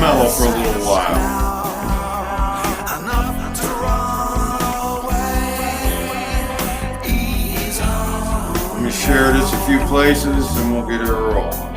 mellow for a little while. Let me share this a few places and we'll get her rolling.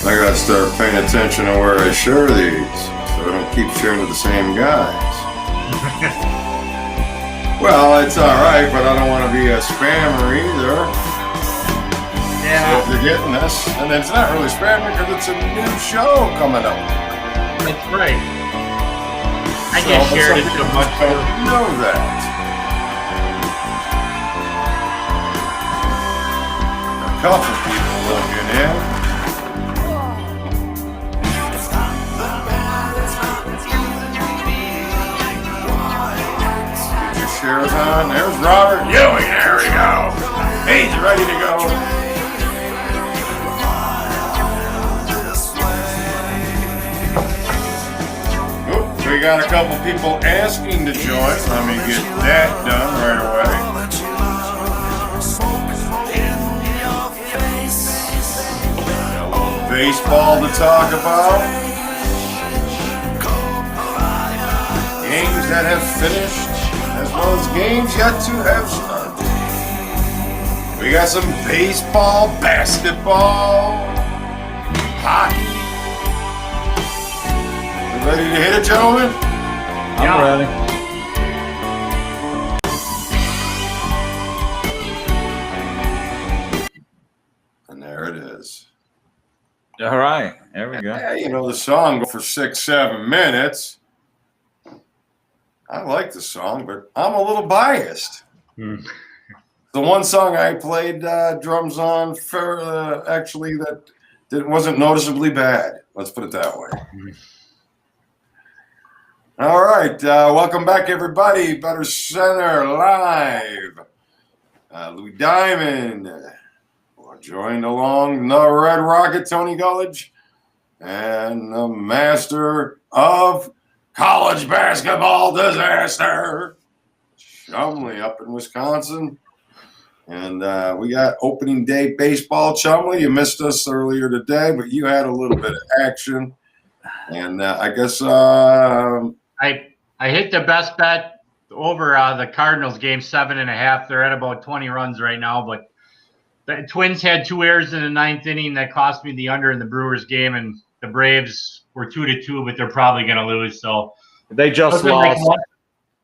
I gotta start paying attention to where I share these, so I don't keep sharing to the same guys. Well, it's alright, but I don't want to be a spammer either. Yeah. So if you're getting this, and it's not really spammer because it's a new show coming up. That's right. I just shared it so much. You know that. A couple people looking in. Shares on. There's Robert Louie. There we go. He's ready to go. Oop, we got a couple people asking to join. Let me get that done right away. Got a little baseball to talk about. Games that have finished, as well as games yet to have started. We got some baseball, basketball, hockey. You ready to hit it, gentlemen? I'm ready. And there it is. All right, there we go. Yeah, you know the song go for 6-7 minutes. I like the song, but I'm a little biased. The one song I played drums on for actually that wasn't noticeably bad. Let's put it that way. All right, welcome back, everybody. BettorCenter live. Louie Diamond. We're joined along the Red Rocket, Tony Gulledge, and the master of college basketball disaster, Chumly up in Wisconsin. And we got opening day baseball, Chumly. You missed us earlier today, but you had a little bit of action. And I guess I hit the best bet over the Cardinals game, 7.5. They're at about 20 runs right now, but the Twins had 2 errors in the 9th inning that cost me the under in the Brewers game, and the Braves were 2-2, but they're probably going to lose. So they just lost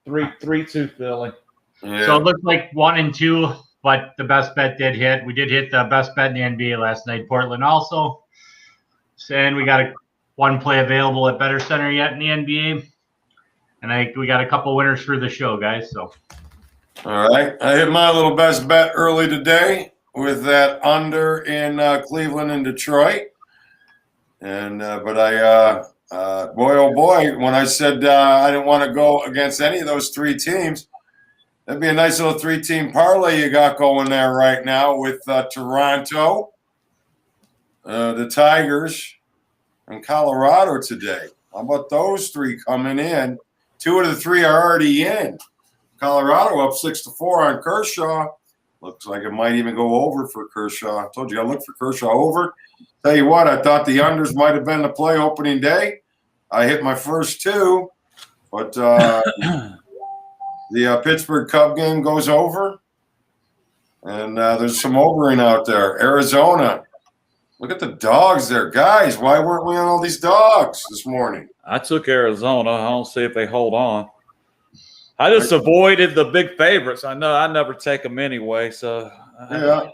3-2 Philly. yeah. So it looks like 1 and 2, but the best bet did hit. We did hit the best bet in the NBA last night, Portland also. And we got one play available at BettorCenter yet in the NBA. And we got a couple winners for the show, guys. So, All right. I hit my little best bet early today with that under in Cleveland and Detroit. And but boy, oh boy, when I said I didn't want to go against any of those 3 teams, that'd be a nice little 3-team parlay you got going there right now with Toronto, the Tigers, and Colorado today. How about those 3 coming in? 2 of the 3 are already in. Colorado up 6-4 on Kershaw. Looks like it might even go over for Kershaw. I told you I looked for Kershaw over. Tell you what, I thought the unders might have been the play opening day. I hit my first 2, but the Pittsburgh Cub game goes over, and there's some overing out there. Arizona, look at the dogs there. Guys, why weren't we on all these dogs this morning? I took Arizona. I don't see if they hold on. I just avoided the big favorites. I know I never take them anyway. So yeah.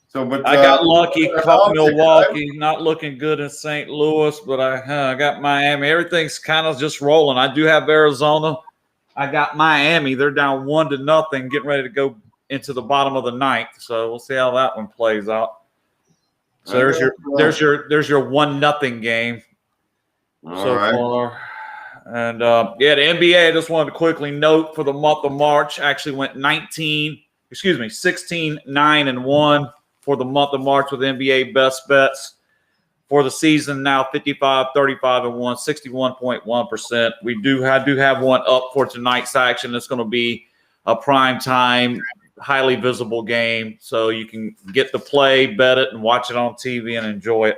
So, but I got lucky. Caught Milwaukee, not looking good in St. Louis, but I got Miami. Everything's kind of just rolling. I do have Arizona. I got Miami. They're down 1-0, getting ready to go into the bottom of the 9th. So we'll see how that one plays out. So there's your 1-0 game. so far. And the NBA, I just wanted to quickly note for the month of March, actually went 16, 9, and 1 for the month of March with NBA best bets. For the season now, 55, 35, and 1, 61.1%. I do have one up for tonight's action. It's going to be a prime time, highly visible game, so you can get to play, bet it, and watch it on TV and enjoy it.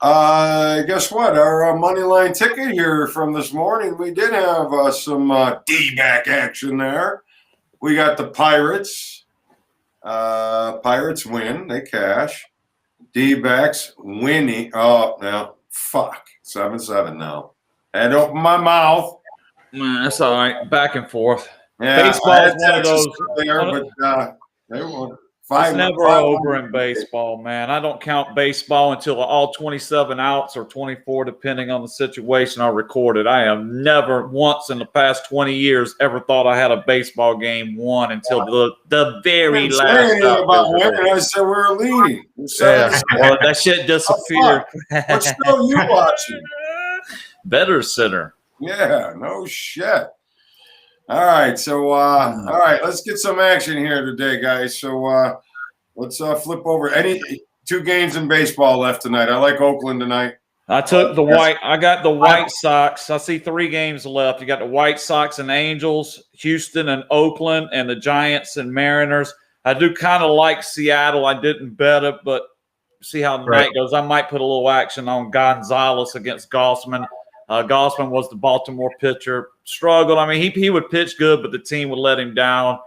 Guess what? Our money line ticket here from this morning, we did have some D-back action there. We got the Pirates. Pirates win. They cash. D-backs winning. Oh, now, fuck. 7-7 now. I had to open my mouth. That's all right. Back and forth. Yeah, baseball is one of those. There, but they won. It's never over in baseball, man. I don't count baseball until all 27 outs or 24, depending on the situation, are recorded. I have never once in the past 20 years ever thought I had a baseball game won until the very last out. About winning, I said we were leading. Well, that shit disappeared. What show you watching? BettorCenter. Yeah, no shit. All right, so let's get some action here today, guys. So let's flip over. Any 2 games in baseball left tonight. I like Oakland tonight. I took the White. I got the White Sox. I see 3 games left. You got the White Sox and Angels, Houston and Oakland, and the Giants and Mariners. I do kind of like Seattle. I didn't bet it, but see how the night goes. I might put a little action on Gonzalez against Gossman. Gossman was the Baltimore pitcher. Struggled. I mean, he would pitch good, but the team would let him down.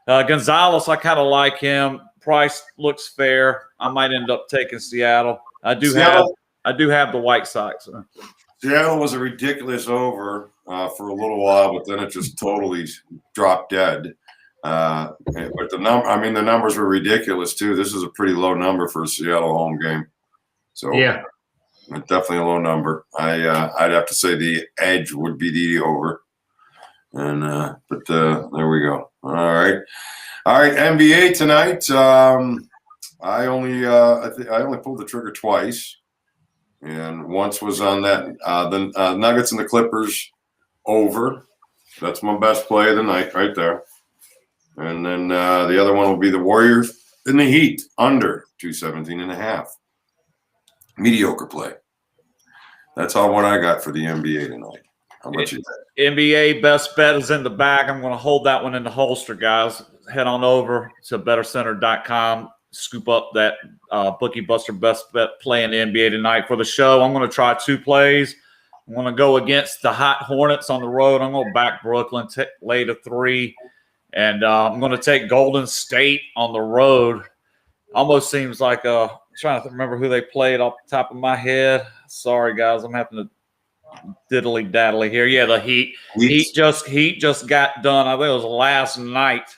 Gonzalez, I kind of like him. Price looks fair. I might end up taking Seattle. I do have the White Sox. Seattle was a ridiculous over for a little while, but then it just totally dropped dead. But the numbers were ridiculous too. This is a pretty low number for a Seattle home game. So yeah. Definitely a low number. I'd have to say the edge would be the over, and but there we go. All right. NBA tonight. I only pulled the trigger twice, and once was on that the Nuggets and the Clippers over. That's my best play of the night right there. And then the other one will be the Warriors and the Heat under 217.5. Mediocre play. That's all what I got for the NBA tonight. How about you? NBA best bet is in the bag. I'm going to hold that one in the holster, guys. Head on over to BettorCenter.com. Scoop up that Bookie Buster best bet play in the NBA tonight. For the show, I'm going to try 2 plays. I'm going to go against the Hot Hornets on the road. I'm going to back Brooklyn, lay to 3. And I'm going to take Golden State on the road. Almost seems like trying to remember who they played off the top of my head. Sorry, guys, I'm having to diddly daddly here. Yeah, the Heat. Heat just got done. I think it was last night.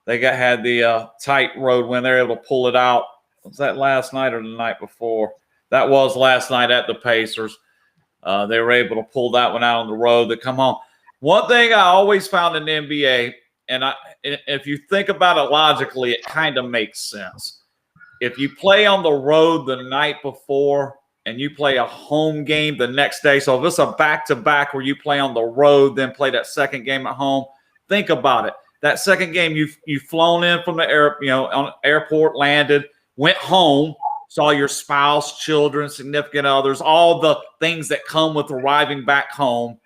They had the tight road when they're able to pull it out. Was that last night or the night before? That was last night at the Pacers. They were able to pull that one out on the road to come home. One thing I always found in the NBA, and if you think about it logically, it kind of makes sense. If you play on the road the night before and you play a home game the next day, so if it's a back-to-back where you play on the road, then play that second game at home, think about it. That second game, you've flown in from the on airport, landed, went home, saw your spouse, children, significant others, all the things that come with arriving back home.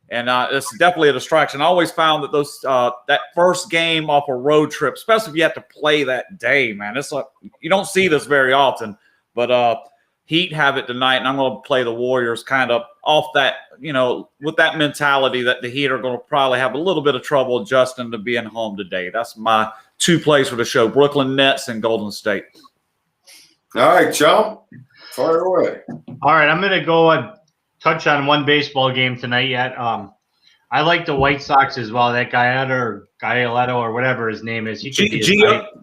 And it's definitely a distraction. I always found that those that first game off a road trip, especially if you have to play that day, man, it's like you don't see this very often. But Heat have it tonight, and I'm going to play the Warriors kind of off that, with that mentality that the Heat are going to probably have a little bit of trouble adjusting to being home today. That's my 2 plays for the show: Brooklyn Nets and Golden State. All right, Chum, fire away. All right, I'm going to go and touch on one baseball game tonight yet. I like the White Sox as well. That Giolito or whatever his name is. He could be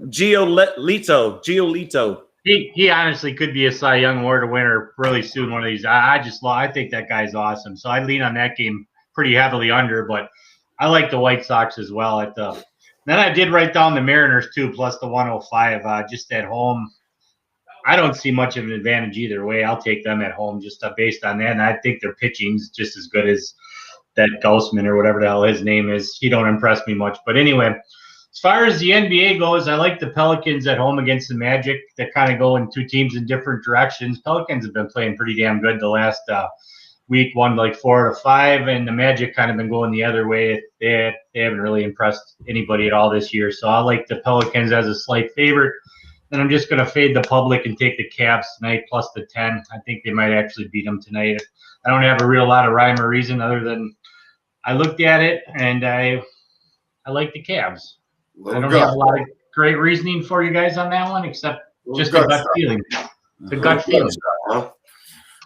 Giolito. He honestly could be a Cy Young Award winner really soon. One of these. I think that guy's awesome. So I lean on that game pretty heavily under, but I like the White Sox as well. Then I did write down the Mariners too, plus the 105. Just at home. I don't see much of an advantage either way. I'll take them at home just based on that. And I think their pitching's just as good as that Gaussman or whatever the hell his name is. He don't impress me much. But anyway, as far as the NBA goes, I like the Pelicans at home against the Magic. They kind of go in two teams in different directions. Pelicans have been playing pretty damn good the last week, won like 4 out of 5, and the Magic kind of been going the other way. They haven't really impressed anybody at all this year. So I like the Pelicans as a slight favorite. And I'm just going to fade the public and take the Cavs tonight plus the 10. I think they might actually beat them tonight. I don't have a real lot of rhyme or reason other than I looked at it and I like the Cavs. I don't have a lot of great reasoning for you guys on that one, except just a gut feeling. The gut feeling.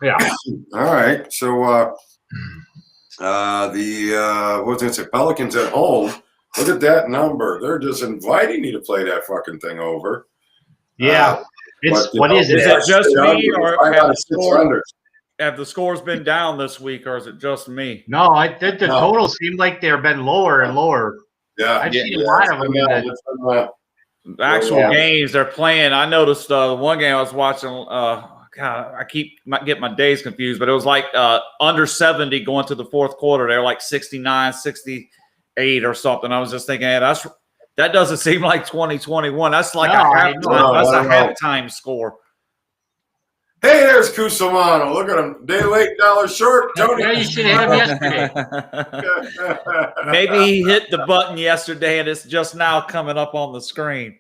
Yeah. All right. So what was I going to say? Pelicans at home. Look at that number. They're just inviting you to play that fucking thing over. Yeah. What is it? Is it just me or have the scores been down this week, or is it just me? No, I think the totals seem like they've been lower and lower. Yeah, I've seen a lot of them. The actual games they're playing. I noticed one game I was watching. God, I keep getting my days confused, but it was like under 70 going to the fourth quarter. They're like 69, 68 or something. I was just thinking, hey, that doesn't seem like 2021. That's like a halftime score. Hey, there's Cusimano. Look at him. Day late, dollar short. Tony. Yeah, you should have him yesterday. Maybe he hit the button yesterday and it's just now coming up on the screen.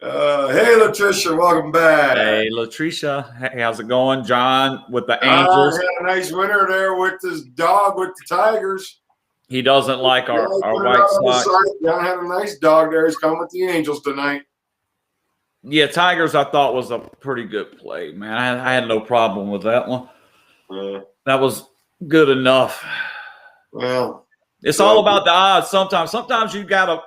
Hey, Latricia, welcome back. Hey, Latricia. Hey, how's it going? John with the Angels. Had a nice winner there with his dog with the Tigers. He doesn't like our White Sox. John had a nice dog there. He's coming with the Angels tonight. Yeah, Tigers I thought was a pretty good play, man. I had no problem with that one. That was good enough. Well, it's all about the odds. Sometimes you gotta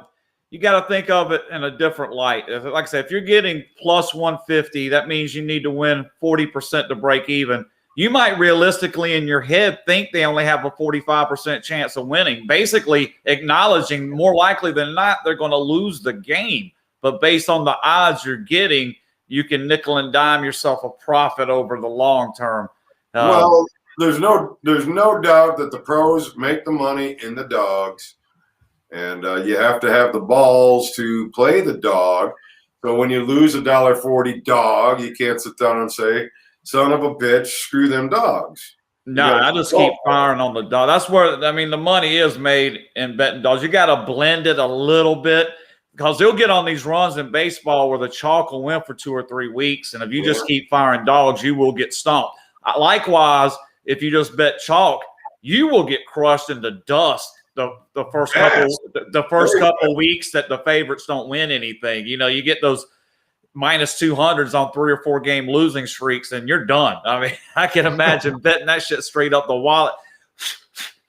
think of it in a different light. Like I said, if you're getting plus 150, that means you need to win 40% to break even. You might realistically in your head think they only have a 45% chance of winning, basically acknowledging more likely than not they're going to lose the game. But based on the odds you're getting, you can nickel and dime yourself a profit over the long term. Well, there's no doubt that the pros make the money in the dogs, and you have to have the balls to play the dog. So when you lose $1.40 dog, you can't sit down and say, "Son of a bitch, screw them dogs." No, I just keep firing on the dog. That's where the money is made in betting dogs. You got to blend it a little bit. Because they'll get on these runs in baseball where the chalk will win for 2 or 3 weeks. And if you just keep firing dogs, you will get stomped. Likewise, if you just bet chalk, you will get crushed into dust the first couple weeks that the favorites don't win anything. You know, you get those minus 200s on 3 or 4 game losing streaks and you're done. I mean, I can imagine betting that shit straight up the wallet.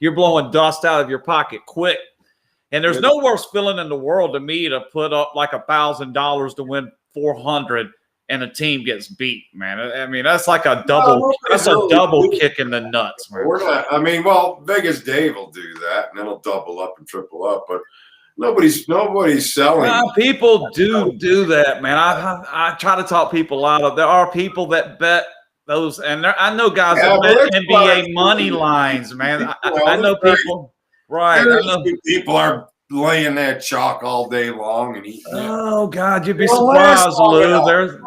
You're blowing dust out of your pocket quick. And there's no worse feeling in the world to me to put up like $1,000 to win 400 and a team gets beat, man. I mean, that's like a double. That's a double kick in the nuts, man. We're not. I mean, well, Vegas Dave will do that, and then he'll double up and triple up. But nobody's selling. People do that, man. I try to talk people out of. There are people that bet those, and I know guys that bet NBA money lines, man. I know people. Right. People are laying that chalk all day long and eating it. Oh, God, you'd be surprised, Lou.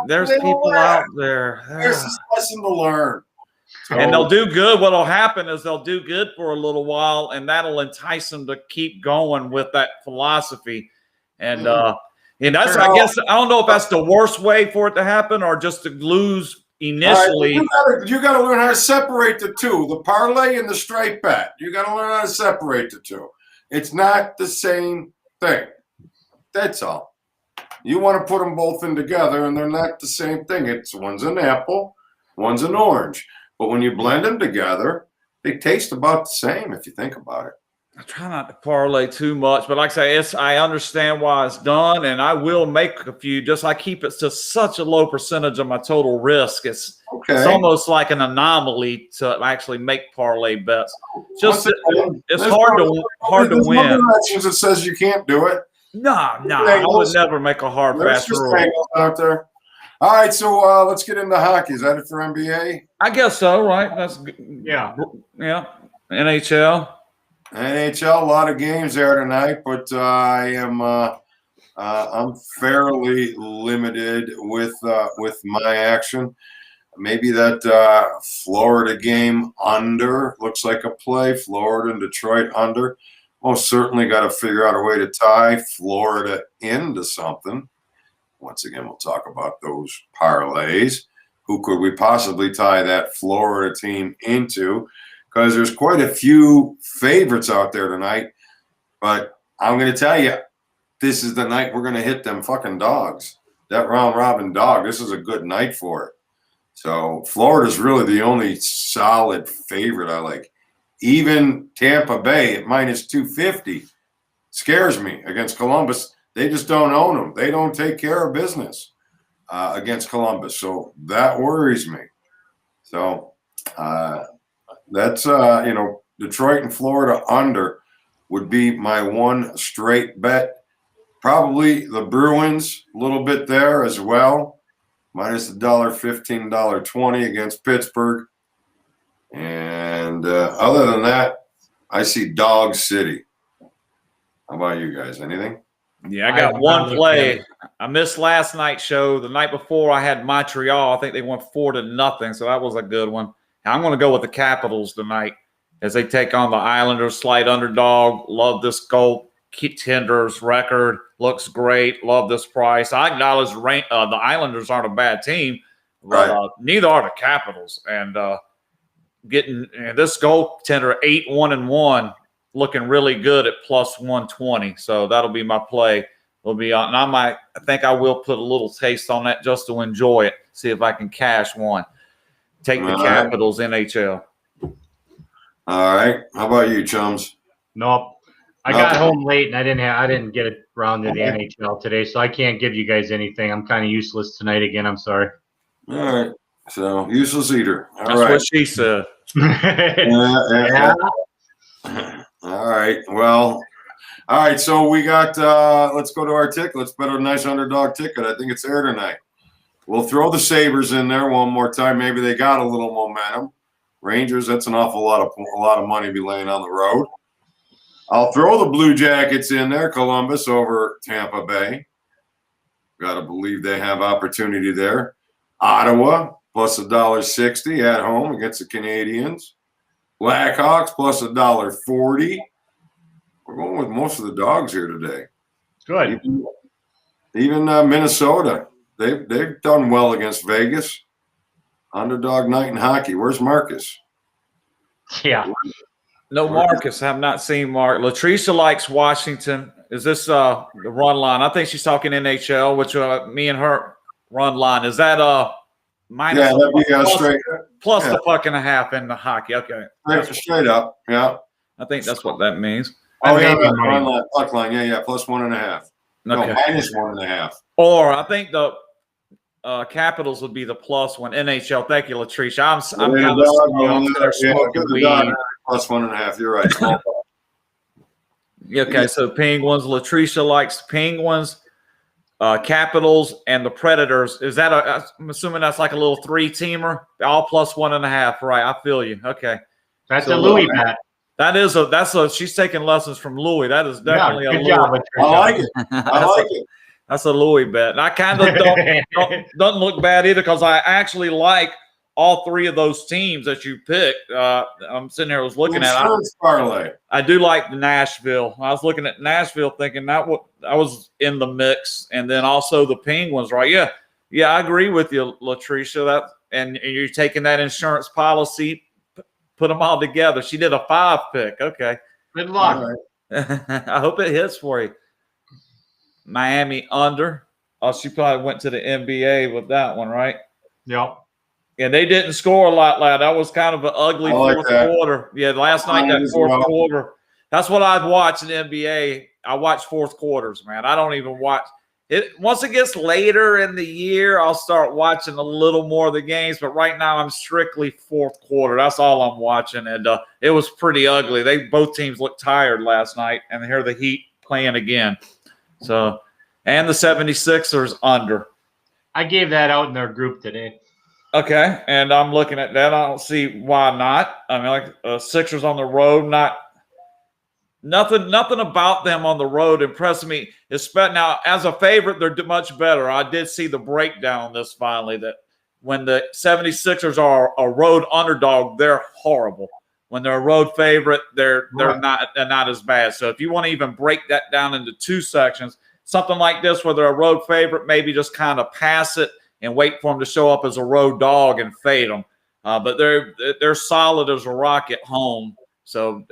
There's people out there. There's this lesson to learn. So, and they'll do good. What will happen is they'll do good for a little while, and that'll entice them to keep going with that philosophy. And that's, I guess, I don't know if that's the worst way for it to happen or just to lose initially. You got to learn how to separate the two, the parlay and the straight bet. You got to learn how to separate the two. It's not the same thing. That's all. You want to put them both in together, and they're not the same thing. It's one's an apple, one's an orange. But when you blend them together, they taste about the same if you think about it. I try not to parlay too much, but like I say, I understand why it's done, and I will make a few. Just I keep it to such a low percentage of my total risk. It's almost like an anomaly to actually make parlay bets. Just it's hard to win. It says you can't do it. No, I would never make a hard fast rule out there. All right, so let's get into hockey. Is that it for NBA? I guess so, right? That's Yeah. NHL. NHL, a lot of games there tonight, but I'm fairly limited with my action. Maybe that Florida game under looks like a play. Florida and Detroit under. Most certainly got to figure out a way to tie Florida into something. Once again, we'll talk about those parlays. Who could we possibly tie that Florida team into? Because there's quite a few favorites out there tonight. But I'm going to tell you, this is the night we're going to hit them fucking dogs. That round-robin dog, this is a good night for it. So Florida's really the only solid favorite I like. Even Tampa Bay at minus 250 scares me against Columbus. They just don't own them. They don't take care of business against Columbus. So that worries me. So that's, Detroit and Florida under would be my one straight bet. Probably the Bruins, a little bit there as well. Minus $1.15, $1.20 against Pittsburgh. And other than that, I see Dog City. How about you guys? Anything? Yeah, I got one play. I missed last night's show. The night before, I had Montreal. I think they won 4-0, so that was a good one. I'm going to go with the Capitals tonight as they take on the Islanders, slight underdog. Love this goaltender's record. Looks great. Love this price. I acknowledge the Islanders aren't a bad team, but Right. Neither are the Capitals. And getting this goaltender 8-1-1. Looking really good at plus 120. So that'll be my play. It'll be on. And I think I will put a little taste on that just to enjoy it. See if I can cash one. Take the Capitals NHL. All right. How about you, chums? Nope. I got home late and I didn't get around to the NHL today, so I can't give you guys anything. I'm kind of useless tonight again. I'm sorry. All right. So useless eater. That's what she said. Yeah. All right. Well, all right. So we got, let's go to our ticket. Let's bet a nice underdog ticket. I think it's there tonight. We'll throw the Sabres in there one more time. Maybe they got a little momentum. Rangers, that's an awful lot of money to be laying on the road. I'll throw the Blue Jackets in there, Columbus over Tampa Bay. Got to believe they have opportunity there. Ottawa, plus $1.60 at home against the Canadiens. Blackhawks plus $1.40. We're going with most of the dogs here today. Good. Even Minnesota, they've done well against Vegas. Underdog night in hockey. Where's Marcus? Yeah. No, Marcus. I have not seen Mark. Latricia likes Washington. Is this the run line? I think she's talking NHL, which me and her run line. Is that minus? Yeah, that'd be straight. Plus the $1.50 in the hockey. Okay. Straight up. Yeah. I think that's what that means. Oh, yeah. Run line, puck line. Yeah. Plus 1.5. Okay. No, minus 1.5. Or I think the Capitals would be the plus one. NHL. Thank you, Latricia. I'm kind of smoking weed. Plus 1.5. You're right. Okay, so Penguins. Latricia likes Penguins, Capitals, and the Predators. Is that I'm assuming that's like a little 3-teamer, all plus 1.5. Right, I feel you. Okay, that's a Louie bet. That's she's taking lessons from Louie. That is definitely a Louie. Job, I like it. I like it. That's a Louie bet. And I kind of doesn't look bad either because I actually like all three of those teams that you picked. I'm sitting here, I was looking at parlay. I do like the Nashville. I was looking at Nashville thinking that I was in the mix. And then also the Penguins, right? Yeah, I agree with you, Latricia. And you're taking that insurance policy, put them all together. She did a 5-pick. Okay. Good luck. Right. I hope it hits for you. Miami under. Oh, she probably went to the NBA with that one, right? Yep. And they didn't score a lot, lad. That was kind of an ugly fourth quarter. Yeah, last night, that fourth quarter. That's what I'd watch in the NBA. I watch fourth quarters, man. I don't even watch it. Once it gets later in the year, I'll start watching a little more of the games. But right now, I'm strictly fourth quarter. That's all I'm watching. And it was pretty ugly. Both teams looked tired last night. And here the Heat playing again. So, and the 76ers under. I gave that out in their group today. Okay, and I'm looking at that. I don't see why not. I mean, like Sixers on the road, nothing about them on the road impressed me. Now, as a favorite, they're much better. I did see the breakdown on this finally that when the 76ers are a road underdog, they're horrible. When they're a road favorite, they're not as bad. So if you want to even break that down into two sections, something like this where they're a road favorite, maybe just kind of pass it and wait for them to show up as a road dog and fade them. But they're solid as a rock at home. So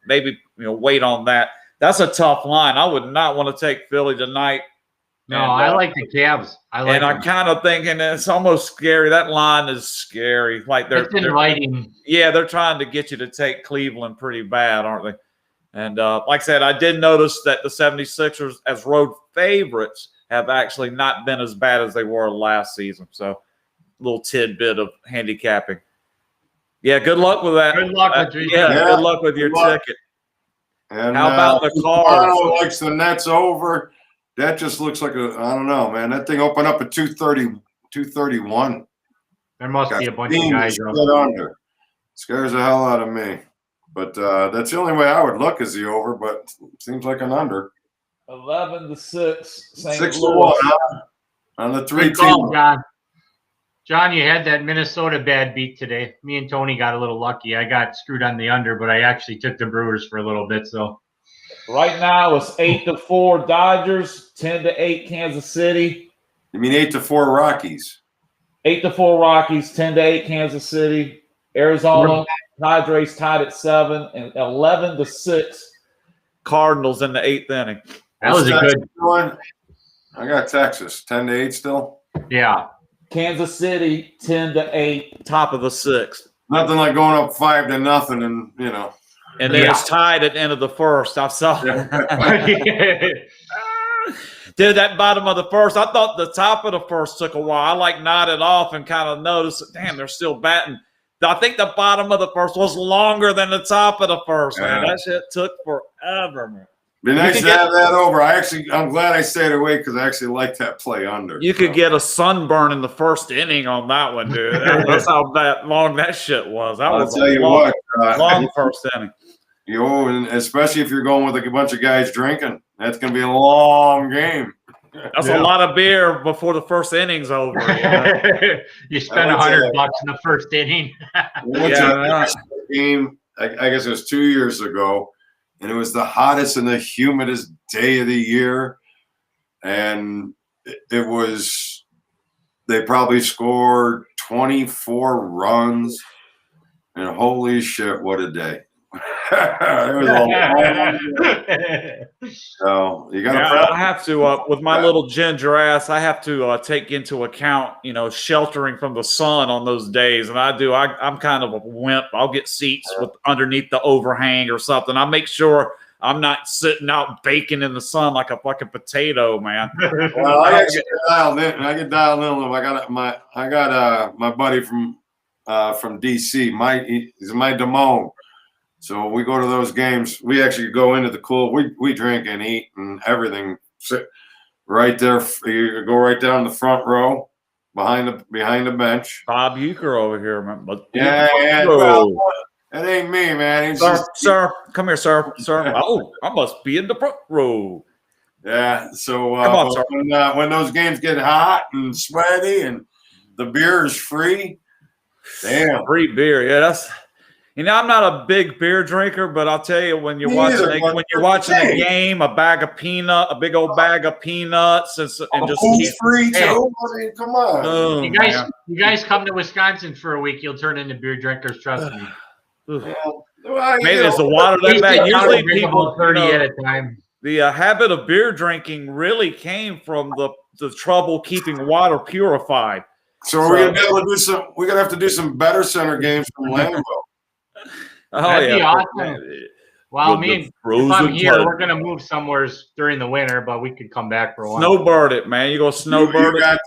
maybe wait on that. That's a tough line. I would not want to take Philly tonight. No, I like the Cavs. I'm kind of thinking it's almost scary. That line is scary. Like it's inviting. They're trying to get you to take Cleveland pretty bad, aren't they? And like I said, I did notice that the 76ers as road favorites have actually not been as bad as they were last season. So a little tidbit of handicapping. Yeah, good luck with that. Good luck with your good luck with your ticket. And how about the Cards? Likes the Nets over. That just looks like I don't know, man. That thing opened up at 231. There must be a bunch of guys under. Scares the hell out of me. But that's the only way I would look is the over, but it seems like an under. 11-6. St. 6-1 Louis. On the 3 team. John, you had that Minnesota bad beat today. Me and Tony got a little lucky. I got screwed on the under, but I actually took the Brewers for a little bit. So right now it's 8-4 Dodgers, 10-8 Kansas City. You mean 8-4 Rockies? 8-4 Rockies, 10-8 Kansas City. Arizona Padres tied at 7, and 11-6 Cardinals in the 8th inning. That was a good one. I got Texas 10-8 still. Yeah. Kansas City 10-8, top of the 6th. Nothing like going up 5-0, and And then it's tied at the end of the first. I saw. Did that bottom of the first. I thought the top of the first took a while. I nodded off and kind of noticed, damn, they're still batting. I think the bottom of the first was longer than the top of the first. Man, that shit took forever, man. Be nice to have that over. I'm glad I stayed away because I actually like that play under. You could get a sunburn in the first inning on that one, dude. That's how long that shit was. That was long first inning. And especially if you're going with a bunch of guys drinking, that's going to be a long game. That's a lot of beer before the first inning's over. You spend $100 in the first inning. Game, I guess it was 2 years ago. And it was the hottest and the humidest day of the year. And they probably scored 24 runs. And holy shit, what a day. It was so you got I have to, with my little ginger ass, I have to take into account, sheltering from the sun on those days. And I'm kind of a wimp. I'll get seats with underneath the overhang or something. I make sure I'm not sitting out baking in the sun like a fucking potato, man. Well, I get dialed in. I got my buddy from DC. He's my Damone. So we go to those games. We actually go into the cool. We drink and eat and everything. Sit right there. You go right down the front row behind the bench. Bob Euchre over here, man. Yeah. Well, that ain't me, man. Sir, come here, sir. Oh, I must be in the front row. Yeah. So come on, sir. When those games get hot and sweaty and the beer is free, damn, free beer. Yeah, that's. I'm not a big beer drinker, but I'll tell you, when you're watching a game, a big old bag of peanuts, and just free too. I mean, come on, you guys come to Wisconsin for a week, you'll turn into beer drinkers. Trust me. Maybe it's the water that bad. Usually people 30 at a time. The habit of beer drinking really came from the trouble keeping water purified. So we're gonna be able to do some. We're gonna have to do some BettorCenter games from Lambeau. That'd be awesome. Well, if I'm here, we're gonna move somewhere during the winter, but we could come back for a while. Snowbird it, man. You go snowbird it.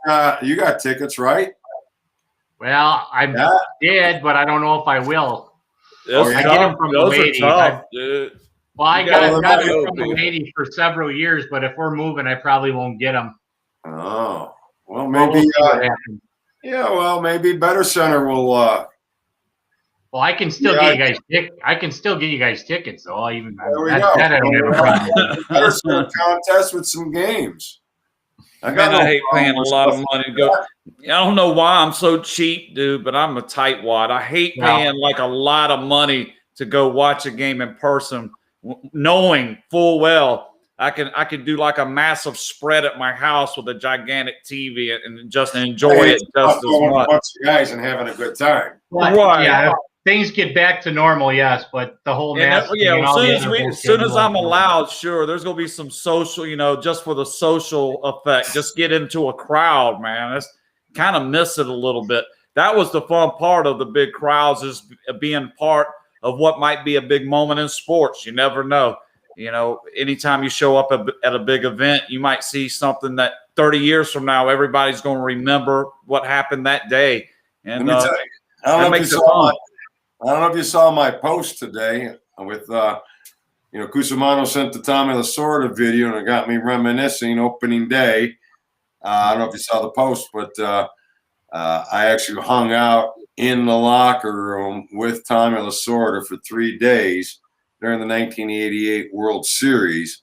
You got tickets, right? Well, I did, but I don't know if I will. I get them from the lady. Well, I got them from the lady for several years, but if we're moving, I probably won't get them. Oh. Well, maybe. We'll see what happens. Yeah, well, maybe BettorCenter will. Well, I can still get you guys. I can still get you guys tickets, though. Even There we that, go. that I don't have a problem. BettorCenter contest with some games. I hate paying a lot of money to go. I don't know why I'm so cheap, dude, but I'm a tightwad. I hate paying like a lot of money to go watch a game in person, knowing full well I can do like a massive spread at my house with a gigantic TV and just enjoy it just as much. Bunch of guys and having a good time. Right. Yeah. If things get back to normal, yes, but the whole mask. As soon as I'm allowed, sure, there's gonna be some social, just for the social effect. Just get into a crowd, man. That's kind of miss it a little bit. That was the fun part of the big crowds, is being part of what might be a big moment in sports. You never know. Anytime you show up at a big event, you might see something that 30 years from now, everybody's going to remember what happened that day. And let me tell you, I don't know if you saw my post today with, Cusimano sent the Tommy Lasorda video, and it got me reminiscing opening day. I don't know if you saw the post, but I actually hung out in the locker room with Tommy Lasorda for 3 days during the 1988 World Series.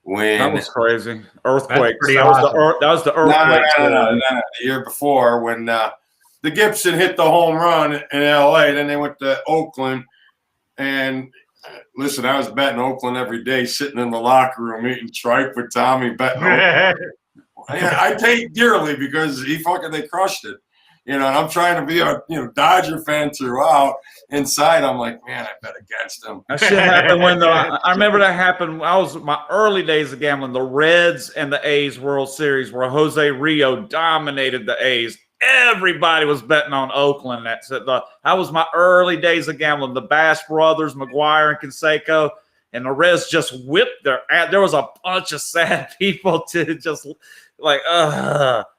That was crazy. Earthquakes. That was the earthquake. No, the year before, when the Gibson hit the home run in L.A., then they went to Oakland. And listen, I was betting Oakland every day, sitting in the locker room eating tripe with Tommy, betting Oakland. I paid dearly because they crushed it. And I'm trying to be a Dodger fan throughout. Inside, I'm like, man, I bet against them. That shit happened I remember that happened. I was my early days of gambling. The Reds and the A's World Series, where Jose Rio dominated the A's. Everybody was betting on Oakland. That was my early days of gambling. The Bass brothers, McGuire and Canseco, and the Reds just whipped their ass. There was a bunch of sad people to just like,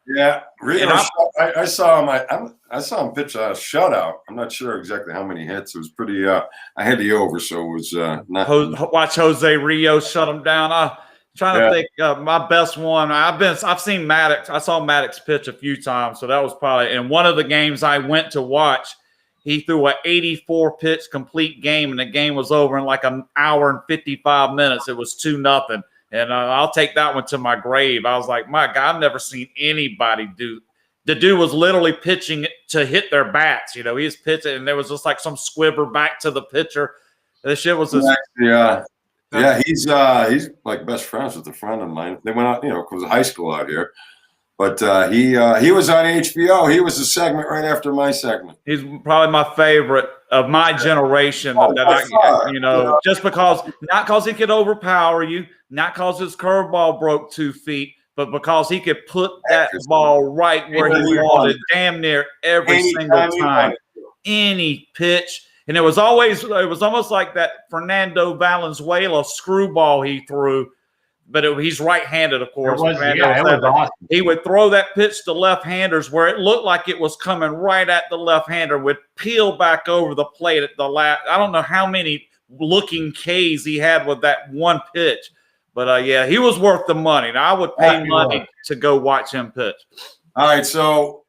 Yeah, I saw him. I saw him pitch a shutout. I'm not sure exactly how many hits. It was pretty. I had the over, so it was not. Watch Jose Rio shut him down. I'm trying to think. My best one. I've seen Maddox. I saw Maddox pitch a few times, so that was probably in one of the games I went to watch. He threw an 84 pitch complete game, and the game was over in like an hour and 55 minutes. It was 2-0. And I'll take that one to my grave. I was like, my God, I've never seen anybody do. The dude was literally pitching to hit their bats. He was pitching, and there was just like some squibber back to the pitcher. This shit was just. Yeah. He's like best friends with a friend of mine. They went out, because of high school out here. But he was on HBO. He was a segment right after my segment. He's probably my favorite of my generation. Just because, not because he could overpower you, not because his curveball broke 2 feet, but because he could put that ball right where he wanted, damn near every single time, any pitch. And it was almost like that Fernando Valenzuela screwball he threw. But he's right-handed, of course. It was awesome. He would throw that pitch to left-handers where it looked like it was coming right at the left-hander, would peel back over the plate at the last. I don't know how many looking Ks he had with that one pitch. But, he was worth the money. Now, I would pay money to go watch him pitch. All right, so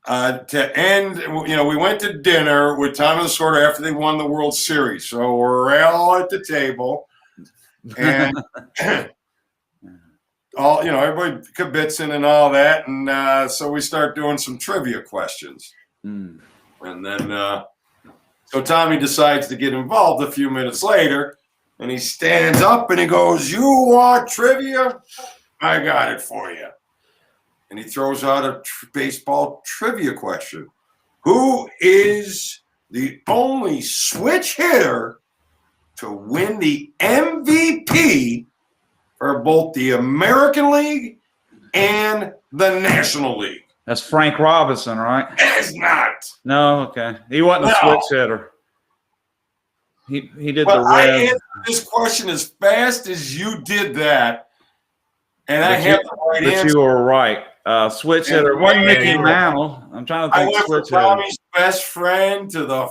to end, we went to dinner with Tommy Lasorda after they won the World Series. So we're all at the table. And everybody kibitzing and all that, and so we start doing some trivia questions. And then so Tommy decides to get involved a few minutes later, and he stands up and he goes, "You want trivia? I got it for you." And he throws out a baseball trivia question: who is the only switch hitter to win the MVP for both the American League and the National League? That's Frank Robinson, right? It is not. No, okay. He wasn't a switch hitter. He did the red. I answered this question as fast as you did that, and I have the right answer. But you were right. Switch hitter. Wasn't Mickey Mantle. I'm trying to think. I went switch from Tommy's best friend to the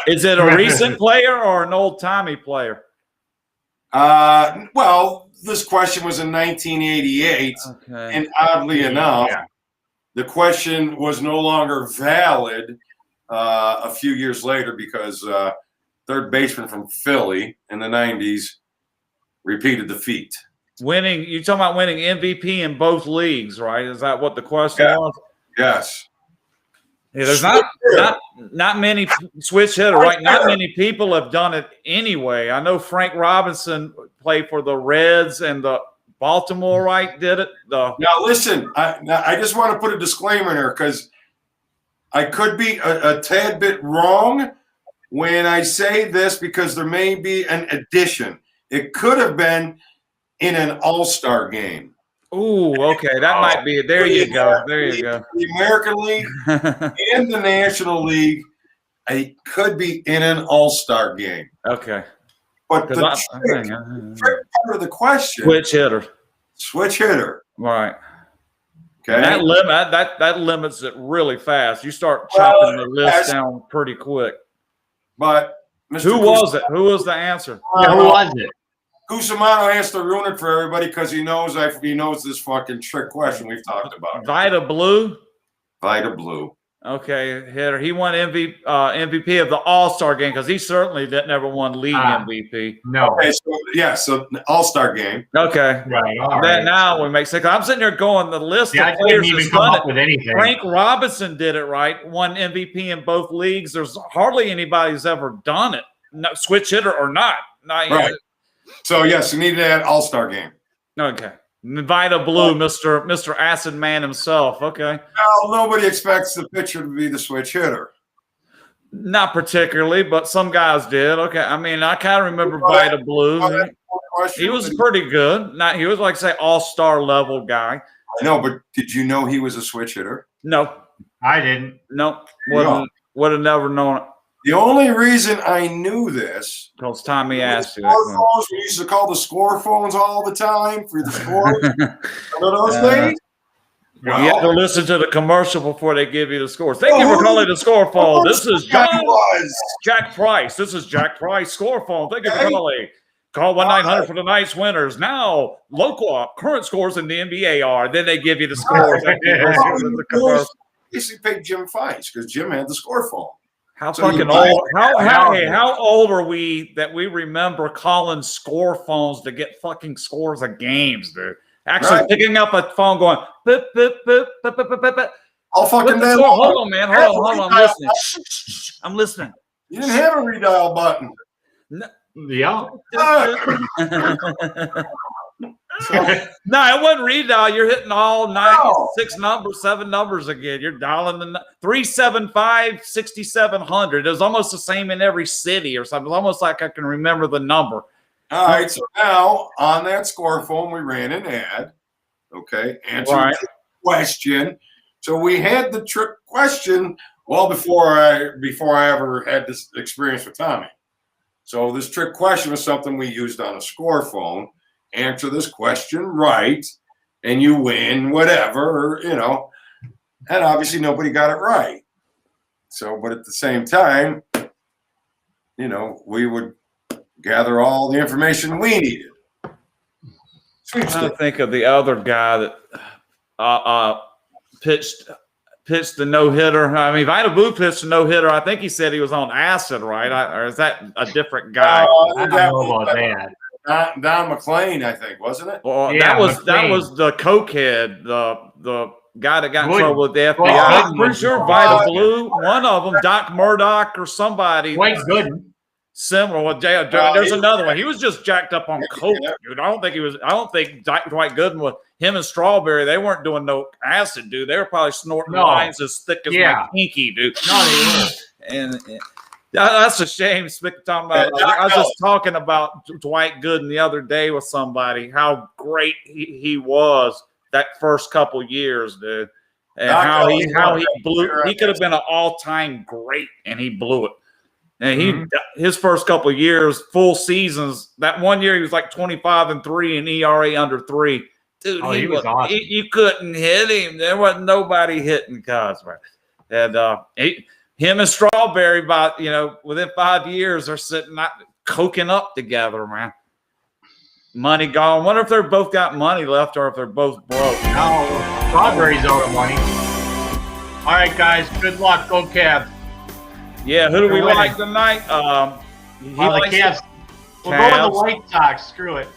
Is it a recent player or an old-timey player? Well, this question was in 1988, Okay. and oddly enough, the question was no longer valid a few years later because third baseman from Philly in the 90s repeated the feat. Winning, you talking about winning MVP in both leagues, right? Is that what the question was? Yes. Yeah, there's not many switch hitter, right? Not many people have done it anyway. I know Frank Robinson played for the Reds and the Baltimore, right? Did it? Now listen, I just want to put a disclaimer in there because I could be a tad bit wrong when I say this because there may be an addition. It could have been in an all-star game. Ooh, okay, that might be it. There you go. There you go. The American League and the National League, it could be in an all-star game. Okay. But the trick part of the question, switch hitter. Right. Okay. And that limits it really fast. You start chopping the list down pretty quick. But who was it? Who was the answer? Yeah, who was it? Cusimano has to ruin it for everybody because he knows this fucking trick question we've talked about. Vida Blue. Vida Blue. Okay, hitter. He won MVP of the All-Star game because he certainly never won league MVP. No. Okay, so All-Star game. Okay. Right. Then now we make sense. I'm sitting there going the list of players even come up with anything. Frank Robinson did it right. Won MVP in both leagues. There's hardly anybody who's ever done it. No, switch hitter or not. Right. So yes, you need that All-Star game. Okay. Vida Blue, Mr. Acid Man himself. Okay. Well, nobody expects the pitcher to be the switch hitter. Not particularly, but some guys did. Okay. I mean, I kind of remember Vida Blue. He was pretty good. He was like say all-star level guy. I know, but did you know he was a switch hitter? No. I didn't. No. Would have never known it. The only reason I knew this because Tommy asked you. We used to call the score phones all the time for the scores. Remember those days? You have to listen to the commercial before they give you the scores. Thank you for calling the score phone. This is Jack Price. This is Jack Price score phone. Thank you for calling. Call 1-900 for tonight's winners. Now, local current scores in the NBA are. Then they give you the scores. Basically paid Jim Fice because Jim had the score phone. How fucking old? How old are we that we remember calling score phones to get fucking scores of games, dude? Actually picking up a phone, going beep, beep, beep, beep, beep, beep, beep. All fucking day. Hold on, man. Hold on. I'm listening. I'm listening. You didn't have a redial button. No. Yeah. No, it wasn't redial. You're hitting all 7 numbers again. You're dialing the 375-6700. It was almost the same in every city or something. It's almost like I can remember the number. All right, so now on that score phone, we ran an ad. Okay, answer the question. So we had the trick question well before I ever had this experience with Tommy. So this trick question was something we used on a score phone. Answer this question right, and you win whatever, and obviously nobody got it right. So, but at the same time, we would gather all the information we needed. I'm trying to think of the other guy that pitched the no-hitter. I mean, Vida Blue pitched a no-hitter. I think he said he was on acid, right? Or is that a different guy? I don't know about that. Don McLean, I think, wasn't it? Well, that was the cokehead, the guy that got in trouble with the FBI. I'm pretty sure Vida Blue, one of them, Doc Murdoch or somebody. Quite good. Similar. There's another one. He was just jacked up on coke, dude. I don't think Dwight Gooden was him and Strawberry. They weren't doing no acid, dude. They were probably snorting lines as thick as my pinky, dude. No, they weren't. And that's a shame. Talking about, I was just talking about Dwight Gooden the other day with somebody. How great he was that first couple years, dude, and how he blew. He could have been an all-time great, and he blew it. And his first couple of years, full seasons. That one year he was like 25-3 and ERA under 3. Dude, he was awesome. You couldn't hit him. There wasn't nobody hitting Cosmo. And him and Strawberry, within 5 years, are sitting coking up together, man. money gone. Wonder if they're both got money left or if they're both broke. No, Strawberry's out of money. All right, guys. Good luck. Go Cavs. Yeah, who do we You're winning. like tonight? He The likes Cavs. We'll go Cavs. with the White Sox. Screw it.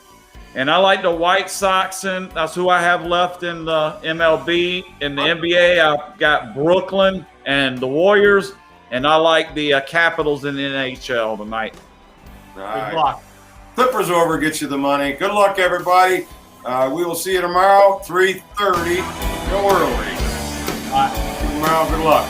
And I like the White Sox, and that's who I have left in the MLB. In the NBA, I've got Brooklyn and the Warriors, and I like the Capitals in the NHL tonight. All Good right. luck. Clippers over gets you the money. Good luck, everybody. We will see you tomorrow, 3:30. Go early. Bye. Tomorrow, good luck.